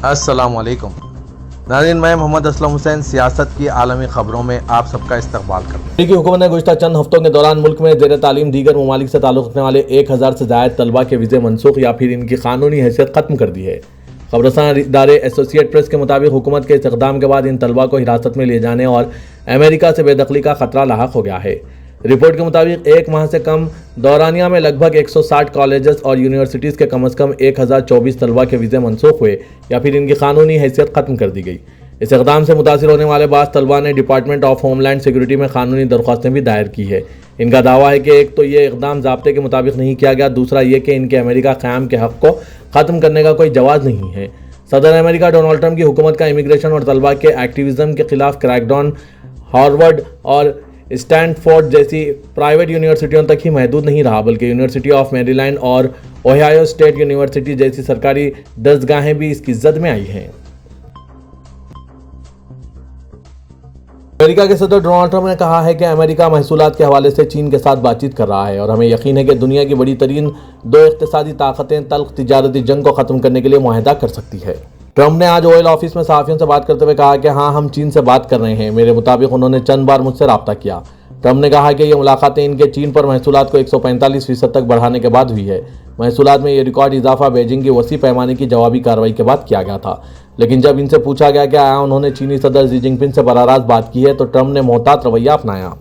अस्सलामुअलैकुम नाज़रीन, मैं मोहम्मद असलम हुसैन सियासत की आलमी खबरों में आप सबका इस्तकबाल करता हूँ। अमेरिकी हुकूमत ने गुज़श्ता चंद हफ्तों के दौरान मुल्क में ज़ेर तालीम दीगर ममालिक से ताल्लुक़ रखने वाले 1000 से ज़ायद तलबा के वीज़े मनसूख या फिर इनकी कानूनी हैसियत ख़त्म कर दी है। खबरसां इदारे एसोसिएट प्रेस के मुताबिक हुकूमत के इस इक़दाम के बाद इन तलबा को हिरासत में लिए जाने और अमेरिका से बेदखली का खतरा लाहक हो गया है। रिपोर्ट के मुताबिक एक माह से कम दौरानिया में लगभग 160 कॉलेजेस और यूनिवर्सिटीज़ के कम अज़ कम 1024 तलबा के वीज़े मनसूख हुए या फिर इनकी कानूनी हैसियत ख़त्म कर दी गई। इस इक़दाम से मुतासिर होने वाले बाज़ तलबा ने डिपार्टमेंट ऑफ होमलैंड सिक्योरिटी में कानूनी दरख्वास्तें भी दायर की है। इनका दावा है कि एक तो ये इक़दाम ज़ाब्ते के मुताबिक नहीं किया गया, दूसरा ये कि इनके अमेरिका क़याम के हक़ को ख़त्म करने का कोई जवाज़ नहीं है। सदर अमेरिका डोनाल्ड ट्रंप की हुकूमत का इमिग्रेशन और तलबा के एक्टिविज़म के खिलाफ क्रैकडाउन हार्वर्ड और स्टैनफोर्ड जैसी प्राइवेट यूनिवर्सिटियों तक ही महदूद नहीं रहा, बल्कि यूनिवर्सिटी ऑफ मैरीलैंड और ओहायो स्टेट यूनिवर्सिटी जैसी सरकारी दरसगाहें भी इसकी जद में आई हैं। अमेरिका के सदर डोनाल्ड ट्रंप ने कहा है कि अमेरिका महसूलात के हवाले से चीन के साथ बातचीत कर रहा है और हमें यकीन है कि दुनिया की बड़ी तरीन दो इक़्तिसादी ताकतें तल्ख तिजारती जंग को ख़त्म करने के लिए मुआहदा कर सकती है। ट्रंप ने आज ओवल ऑफिस में सहाफ़ियों से बात करते हुए कहा कि हाँ, हम चीन से बात कर रहे हैं। मेरे मुताबिक उन्होंने चंद बार मुझसे रब्ता किया। ट्रंप ने कहा कि ये मुलाकातें इनके चीन पर महसूलात को 145% तक बढ़ाने के बाद हुई है। महसूलात में ये रिकॉर्ड इजाफा बीजिंग की वसी पैमाने की जवाबी कार्रवाई के बाद किया गया था, लेकिन जब इनसे पूछा गया कि आया उन्होंने चीनी सदर शी जिनपिंग से बराह रास्त बात की है, तो ट्रंप ने मोहतात रवैया अपनाया।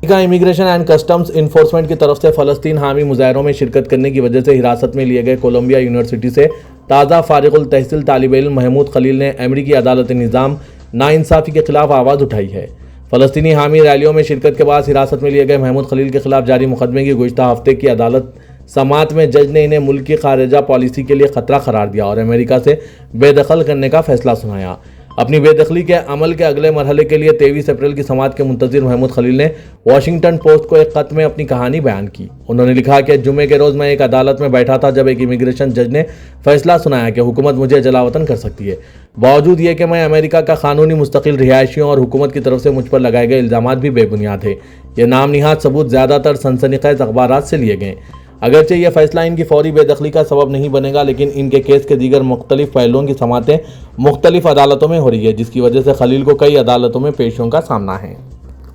इमिग्रेशन एंड कस्टम्स इन्फोर्समेंट की तरफ से फ़लस्तीन हामी मुजाहरों में शिरकत करने की वजह से हिरासत में लिए गए कोलंबिया यूनिवर्सिटी से ताज़ा फारिगुल तहसील तालिब इल्म महमूद खलील ने अमेरिकी अदालत निज़ाम नाइंसाफ़ी के खिलाफ आवाज़ उठाई है। फ़लस्तीनी हामी रैलियों में शिरकत के बाद हिरासत में लिए गए महमूद खलील के खिलाफ जारी मुकदमे की गुज़श्ता हफ्ते की अदालत समात में जज ने इन्हें मुल्क की खारिजा पॉलिसी के लिए खतरा करार दिया और अमेरिका से बेदखल करने का फैसला सुनाया। अपनी बेदखली के अमल के अगले मरहले के लिए 23 अप्रैल की समात के मुंतज़िर महमूद खलील ने वाशिंगटन पोस्ट को एक ख़त में अपनी कहानी बयान की। उन्होंने लिखा कि जुमे के रोज़ मैं एक अदालत में बैठा था जब एक इमिग्रेशन जज ने फैसला सुनाया कि हुकूमत मुझे जलावतन कर सकती है, बावजूद ये कि मैं अमेरिका का कानूनी मुस्तकिल रिहायशियों और हुकूमत की तरफ से मुझ पर लगाए गए इल्ज़ामात भी बेबुनियाद है। ये नाम निहाद सबूत ज़्यादातर सनसनीखेज़ अखबारात से लिए गए। अगरचे यह फैसला इनकी फौरी बेदखली का सबब नहीं बनेगा, लेकिन इनके केस के दीगर मुख्तलिफ पहलुओं की समातें मुख्तलिफ अदालतों में हो रही है, जिसकी वजह से खलील को कई अदालतों में पेशियों का सामना है।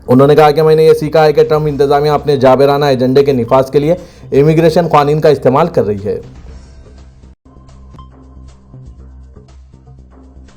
उन्होंने कहा कि मैंने ये सीखा है कि ट्रंप इंतजामिया अपने जाबराना एजेंडे के निफाज के लिए इमिग्रेशन कानून का इस्तेमाल कर रही है।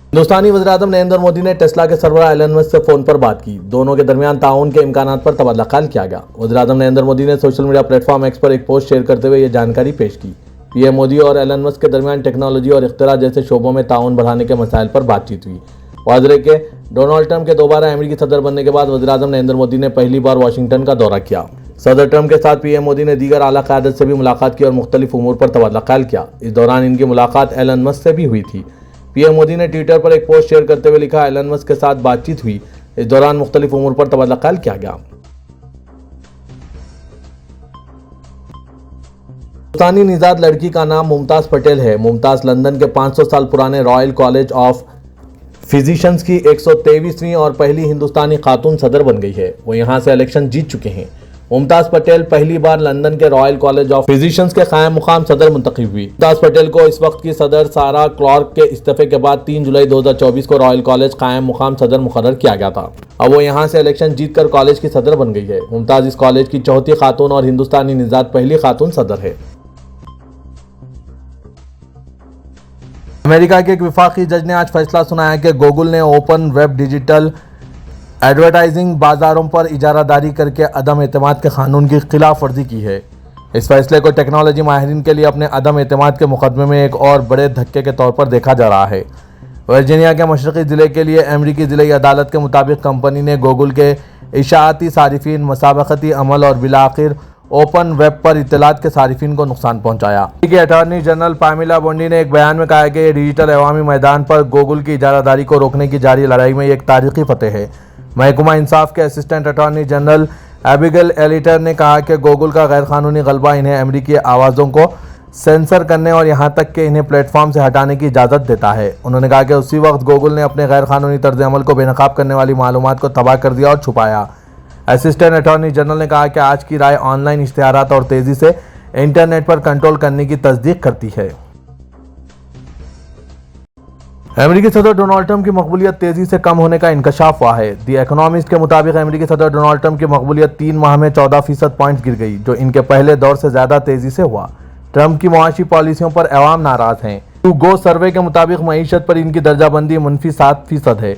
हिंदुस्तानी वज़ीर-ए-आज़म नरेंद्र मोदी ने टेस्ला के सरबराह एलन मस्क से फ़ोन पर बात की। दोनों के दरमियान ताउन के इम्कानात पर तबादला ख्याल किया गया। वज़ीर-ए-आज़म नरेंद्र मोदी ने सोशल मीडिया प्लेटफॉर्म एक्स पर एक पोस्ट शेयर करते हुए ये जानकारी पेश की। पीएम मोदी और एलन मस्क के दरमियान टेक्नोलॉजी और इख्तिरा जैसे शोबों में ताउन बढ़ाने के मसाइल पर बातचीत हुई। वाज़ेह के डोनाल्ड ट्रंप के दोबारा अमेरिकी सदर बनने के बाद वज़ीर-ए-आज़म नरेंद्र मोदी ने पहली बार वाशिंगटन का दौरा किया। सदर ट्रंप के साथ पीएम मोदी ने दीगर आला क़यादत से भी मुलाकात की और मुख्तलिफ उमूर पर तबादला ख्याल किया। इस दौरान इनकी मुलाकात एलन मस्क से भी हुई थी। पीएम मोदी ने ट्विटर पर एक पोस्ट शेयर करते हुए लिखा, एलन मस्क के साथ बातचीत हुई। इस दौरान मुख्तलिफ उमूर पर तबादला ख्याल किया गया। हिंदुस्तानी निजात लड़की का नाम मुमताज़ पटेल है। मुमताज़ लंदन के 500 साल पुराने रॉयल कॉलेज ऑफ फिजिशियंस की 123वीं और पहली हिंदुस्तानी खातून सदर बन गई है। वो यहाँ से इलेक्शन जीत चुके हैं। मुमताज़ पटेल पहली बार लंदन के रॉयल कॉलेज ऑफ फिजिशियंस के कायम मुकाम सदर मुंतखब हुई। मुमताज़ पटेल को इस वक्त की सदर सारा क्लार्क के इस्तीफे के बाद 3 जुलाई 2024 को रॉयल कॉलेज कायम मुकाम सदर मुकर्रर किया गया था। अब वो यहाँ से इलेक्शन जीतकर कॉलेज की सदर बन गई है। मुमताज़ इस कॉलेज की चौथी खातून और हिंदुस्तानी निजात पहली खातून सदर है। अमेरिका के एक वफाकी जज ने आज फैसला सुनाया कि गूगल ने ओपन वेब डिजिटल एडवर्टाइजिंग बाजारों पर इजारादारी करके अदम एतमाद के कानून की खिलाफ वर्जी की है। इस फैसले को टेक्नोलॉजी माहिरीन के लिए अपने अदम एतमाद के मुकदमे में एक और बड़े धक्के के तौर पर देखा जा रहा है। वर्जीनिया के मशरक़ी ज़िले के लिए अमेरिकी ज़िले अदालत के मुताबिक कंपनी ने गूगल के इशाअती सारिफीन, मसाबकती अमल और बिलाखिर ओपन वेब पर इत्तलात के सारिफीन को नुकसान पहुँचाया। अटॉर्नी जनरल पामेला बोंडी ने एक बयान में कहा है कि ये डिजिटल अवामी मैदान पर गूगल की इजारादारी को रोकने की जारी लड़ाई में एक तारीखी फतेह है। महकमा इंसाफ के असिस्टेंट अटॉर्नी जनरल एबिगेल एलिटर ने कहा कि गूगल का गैरकानूनी गलबा इन्हें अमेरिकी आवाज़ों को सेंसर करने और यहाँ तक कि इन्हें प्लेटफॉर्म से हटाने की इजाज़त देता है। उन्होंने कहा कि उसी वक्त गूगल ने अपने गैरकानूनी तर्ज अमल को बेनकाब करने वाली मालूमात को तबाह कर दिया और छुपाया। असिस्टेंट अटॉर्नी जनरल ने कहा कि आज की राय ऑनलाइन इश्तिहारात और तेज़ी से इंटरनेट पर कंट्रोल करने की तस्दीक करती है। अमेरिकी सदर डोनाल्ड ट्रंप की मकबूलियत तेजी से कम होने का इंकशाफ हुआ है। दी इकोनॉमिस्ट के मुताबिक अमेरिकी सदर डोनाल्ड ट्रंप की मकबूलियत 3 माह में 14% पॉइंट गिर गई, जो इनके पहले दौर से ज्यादा तेजी से हुआ। ट्रंप की मुआशी पॉलिसियों पर अवाम नाराज हैं। टू गो सर्वे के मुताबिक मईशत पर इनकी दर्जाबंदी मुनफी 7% है।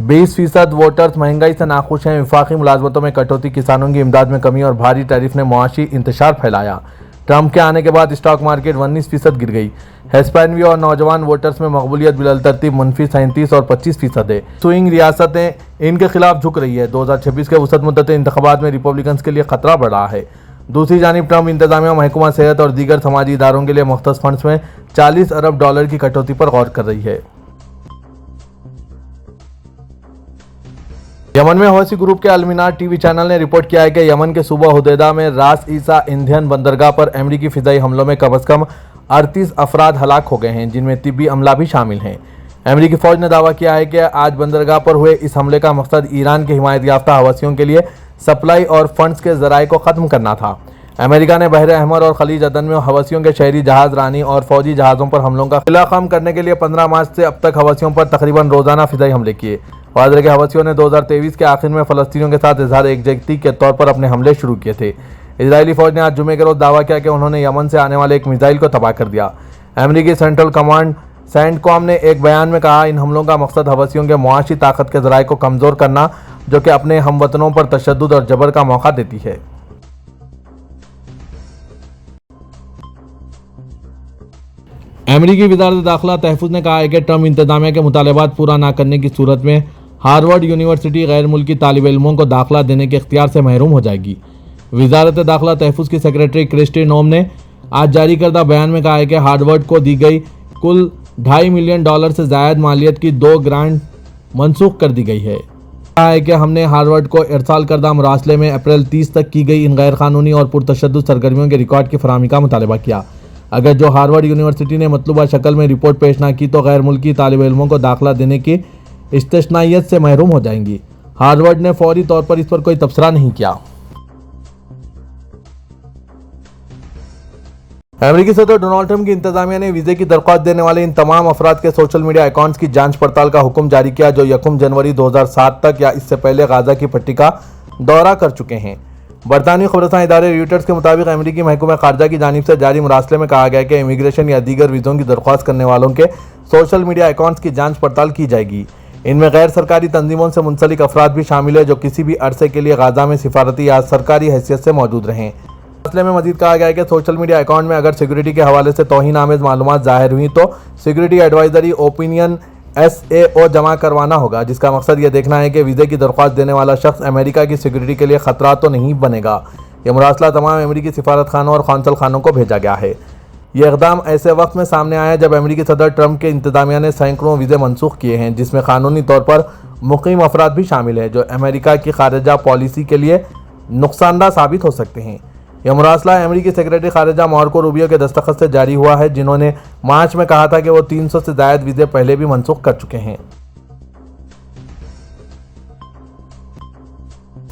20% वोटर्स महंगाई से नाखुश हैं। वफाकी मुलाजमतों में कटौती, किसानों की इमदाद में कमी और भारी टैरिफ ने मुआशी इंतशार फैलाया। ट्रंप के आने के बाद स्टॉक मार्केट 19% गिर गई। हिस्पैनिक और नौजवान वोटर्स में मकबूलियत बिल तरतीब मुनफी 37 और 25% है। स्विंग रियासतें इनके खिलाफ झुक रही है। 2026 के वसत मुद्दती इंतखाबात में रिपब्लिकन्स के लिए खतरा बढ़ रहा है। दूसरी जानिब ट्रंप इंतजामिया महकमा सेहत और दीगर समाजी इदारों के लिए मुख्तस फंड्स में $40 अरब की कटौती पर गौर कर रही है। यमन में हौसी ग्रुप के अलमिनार टीवी चैनल ने रिपोर्ट किया है कि यमन के सूबा हुदैदा में रास ईसा इंडियन बंदरगाह पर अमेरिकी फिजाई हमलों में कम अज कम 38 अफराद हलाक हो गए हैं, जिनमें तिब्बी अमला भी शामिल हैं। अमेरिकी फौज ने दावा किया है कि आज बंदरगाह पर हुए इस हमले का मकसद ईरान के हिमायत याफ्ता हवसियों के लिए सप्लाई और फंड्स के जराये को ख़त्म करना था। अमेरिका ने बहर अहमर और खलीज अदन में हवसियों के शहरी जहाज रानी और फौजी जहाज़ों पर हमलों का खिलाफम करने के लिए 15 मार्च से अब तक हवसियों पर तकरीबन रोजाना फिजाई हमले किए। वादरे के हवसियों ने 2023 के आखिर में फ़लस्तीनियों के साथ इजहार एकजहती के तौर पर अपने हमले शुरू किए थे। इजरायली फौज ने आज जुमे के रोज दावा किया कि उन्होंने यमन से आने वाले एक मिसाइल को तबाह कर दिया। अमेरिकी सेंट्रल कमांड सेंटकॉम ने एक बयान में कहा, इन हमलों का मकसद हवसियों के मुआशी ताकत के जराये को कमज़ोर करना, जो कि अपने हमवतनों पर तशद्दुद और जबर का मौका देती है। अमेरिकी वज़ारत दाखिला तहफ़्फ़ुज़ ने कहा है कि ट्रंप इंतजामिया के मुतालबात पूरा न करने की सूरत में हार्वर्ड यूनिवर्सिटी गैर मुल्की तालिब इल्मों को दाखिला देने के इख्तियार से महरूम हो जाएगी। वज़ारत दाखिला तहफ़्फ़ुज़ की सेक्रेटरी क्रिस्टी नोम ने आज जारी करदा बयान में कहा है कि हार्वर्ड को दी गई कुल $2.5 मिलियन से ज़ायद मालियत की 2 ग्रांट मनसूख कर दी गई है। कहा है कि हमने हार्वर्ड को इरसाल करदा मुरासले में अप्रैल 30 तक की गई इन गैर कानूनी और पुरतशद्दुद सरगर्मियों के रिकॉर्ड की फराहमी का मुतालबा किया। अगर जो हार्वर्ड यूनिवर्सिटी ने मतलूबा शक्ल में रिपोर्ट पेश ना की तो गैर मुल्की तालिब इल्मों को दाखिला देने की इस्तिस्नाइयत से महरूम हो जाएंगी। हार्वर्ड ने फौरी तौर पर इस पर कोई तबसरा नहीं किया। अमेरिकी सदर डोनाल्ड ट्रंप की इंतजामिया ने वीजे की दरख्वास्त देने वाले इन तमाम अफराद के सोशल मीडिया अकाउंट्स की जांच पड़ताल का हुक्म जारी किया, जो 1 जनवरी 2007 तक या इससे पहले गाजा की पट्टी का दौरा कर चुके हैं। बरतानी खबरसां इदारे रॉयटर्स के मुताबिक अमेरिकी महकमा खारजा की जानिब से जारी मुरासले में कहा गया कि इमिग्रेशन या दीगर वीज़ों की दरख्वास्त करने वालों के सोशल मीडिया अकाउंट्स की जांच पड़ताल की जाएगी। इनमें गैर सरकारी तंजीमों से मुंसलिक अफराद भी शामिल है, जो किसी भी अरसे के लिए गाजा में सिफारती या सरकारी हैसियत से मौजूद रहें। मसले में मजीद कहा गया है कि सोशल मीडिया अकाउंट में अगर सिक्योरिटी के हवाले से तौहीन आमेज मालूमात जाहिर हुई तो सिक्योरिटी एडवाइजरी ओपिनियन SAO जमा करवाना होगा, जिसका मकसद यह देखना है कि वीज़े की दरख्वास्त देने वाला शख्स अमेरिका की सिक्योरिटी के लिए खतरा तो नहीं बनेगा। यह मुरासला तमाम अमेरिकी सिफारत खानों और कौंसल खानों को भेजा गया है। यह इक़दाम ऐसे वक्त में सामने आया जब अमेरिकी सदर ट्रंप के इंतजामिया ने सैकड़ों वीज़े मनसूख किए हैं, जिसमें कानूनी तौर पर मुकीम अफराद भी शामिल हैं, जो अमेरिका की खारिजा पॉलिसी के लिए नुकसानदा साबित हो सकते हैं। यह मुरासला अमेरिकी सेक्रेटरी खारिजा मार्को रूबियो के दस्तखत से जारी हुआ है, जिन्होंने मार्च में कहा था कि वो 300 से ज़ायद वीज़े पहले भी मनसूख कर चुके हैं।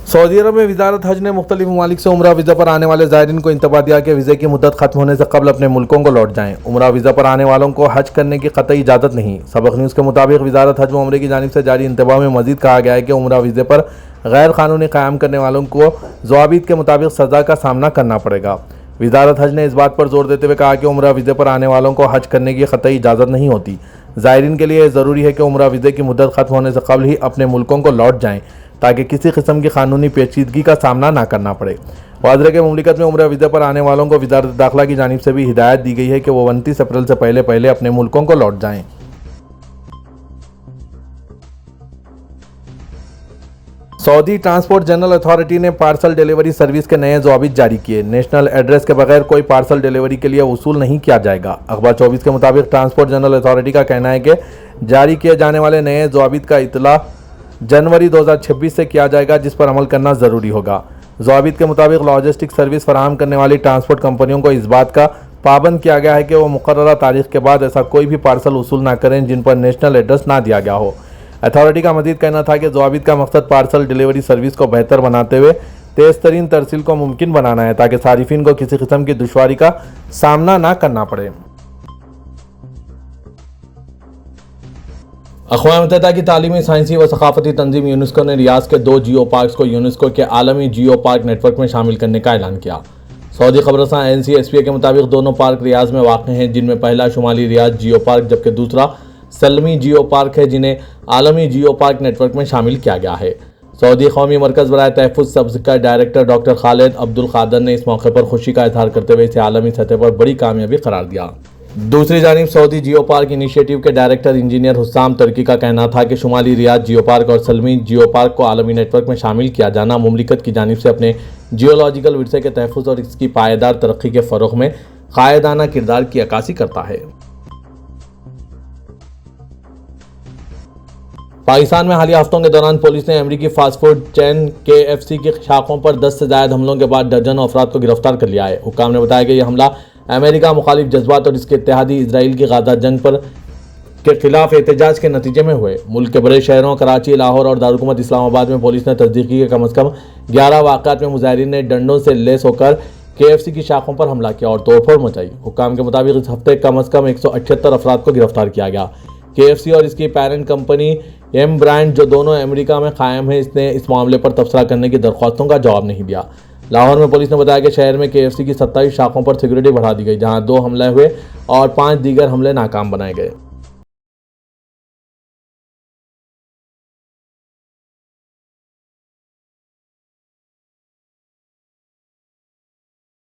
सऊदी अरब में वज़ारत हज ने मुख्तलिफ ममालिक से उम्रा वीज़ा पर आने वाले ज़ायरीन को इंतबाह दिया कि वीज़े की मुद्दत खत्म होने से कबल अपने मुल्कों को लौट जाएं। उम्रा वीज़ा पर आने वालों को हज करने की कतई इजाज़त नहीं। सबक न्यूज़ के मुताबिक वज़ारत हज व उम्रे की जानिब से जारी इंतबाह में मज़ीद कहा गया है कि उम्रा वीज़े पर गैर कानूनी क़याम करने वालों को ज़वाबित के मुताबिक सज़ा का सामना करना पड़ेगा। वज़ारत हज ने इस बात पर जोर देते हुए कहा कि उम्रा वीज़े पर आने वालों को हज करने की कतई इजाज़त नहीं होती। ज़ायरीन के लिए ज़रूरी है कि उम्रा वीज़े की मुद्दत ख़त्म होने से कबल ही अपने मुल्कों को लौट जाएँ, ताकि किसी किस्म की कानूनी पेचीदगी का सामना ना करना पड़े। वादरे के मुमलिकत में उम्रा वीज़े पर आने वालों को वज़ारत दाखिला की जानिब से भी हिदायत दी गई है कि वो 29 अप्रैल से पहले अपने मुल्कों को लौट जाएँ। सऊदी ट्रांसपोर्ट जनरल अथॉरिटी ने पार्सल डिलीवरी सर्विस के नए ज़वाबित जारी किए। नेशनल एड्रेस के बगैर कोई पार्सल डिलीवरी के लिए वसूल नहीं किया जाएगा। अखबार 24 के मुताबिक ट्रांसपोर्ट जनरल अथॉरिटी का कहना है कि जारी किए जाने वाले नए ज़वाबित का इतला जनवरी 2026 से किया जाएगा, जिस पर अमल करना ज़रूरी होगा। ज़वाबित के मुताबिक लॉजिस्टिक सर्विस फराहम करने वाली ट्रांसपोर्ट कंपनियों को इस बात का पाबंद किया गया है कि वो मुकर्ररा तारीख के बाद ऐसा कोई भी पार्सल वसूल ना करें जिन पर नेशनल एड्रेस ना दिया गया हो। अथॉरिटी का मजीद कहना था कि ज़वाबित का मकसद पार्सल डिलीवरी सर्विस को बेहतर बनाते हुए तेज तरीन तरसील को मुमकिन बनाना है ताकि सारिफिन को किसी किस्म की दुश्वारी का सामना ना करना पड़े। अक़वाम मुत्तहिदा की तालीमी, साइंसी व सकाफती तंजीम यूनेस्को ने रियाज के 2 जियो पार्क्स को यूनेस्को के आलमी जियो पार्क नेटवर्क में शामिल करने का ऐलान किया। सऊदी खबरसां NCSPA के मुताबिक दोनों पार्क रियाज में वाक़ हैं, जिनमें पहला शुमाली रियाज जियो पार्क जबकि दूसरा सलमी जियो पार्क है, जिन्हें आलमी जियो पार्क नेटवर्क में शामिल किया गया है। सऊदी कौमी मरकज़ बराए तहफ़्फ़ुज़ सब्ज़ का डायरेक्टर डॉक्टर खालिद अब्दुल क़ादिर ने इस मौके पर खुशी का इजहार करते हुए इसे आलमी सतह पर बड़ी कामयाबी करार दिया। दूसरी जानिब सऊदी जियो पार्क इनिशिएटिव के डायरेक्टर इंजीनियर हुस्साम तुर्की का कहना था कि शुमाली रियाज जियो पार्क और सलमी जियो पार्क को आलमी नेटवर्क में शामिल किया जाना मुमलिकत की जानिब से अपने जियोलॉजिकल विरसे के तहफ़्फ़ुज़ और इसकी पायदार तरक्की के फ़रोग़ में कायदाना किरदार की अक्कासी करता है। पाकिस्तान में हालिया हफ्तों के दौरान पुलिस ने अमेरिकी फास्ट फूड चेन KFC की शाखों पर 10 से ज़ायद हमलों के बाद दर्जनों अफराद को गिरफ्तार कर लिया है। हुक्काम ने बताया कि यह हमला अमेरिका मुखालिफ जज्बात और इसके इत्तेहादी इसराइल की गाज़ा जंग पर के खिलाफ एहतजाज के नतीजे में हुए। मुल्क के बड़े शहरों कराची, लाहौर और दारुलकुमत इस्लामाबाद में पुलिस ने तस्दीक की कि कम अज़ कम 11 वाक़ात में मुजाहिरीन ने डंडों से लेस होकर KFC की शाखों पर हमला किया और तोड़फोड़ मचाई। हुक्काम के मुताबिक इस हफ्ते कम अज़ कम 178 अफराद को गिरफ्तार किया गया। KFC और इसकी पेरेंट कंपनी M ब्रांड, जो दोनों अमेरिका में कायम है, इसने इस मामले पर तबसरा करने की दरख्वास्तों का जवाब नहीं दिया। लाहौर में पुलिस ने बताया कि शहर में KFC की 27 शाखों पर सिक्योरिटी बढ़ा दी गई, जहां 2 हमले हुए और 5 दीगर हमले नाकाम बनाए गए।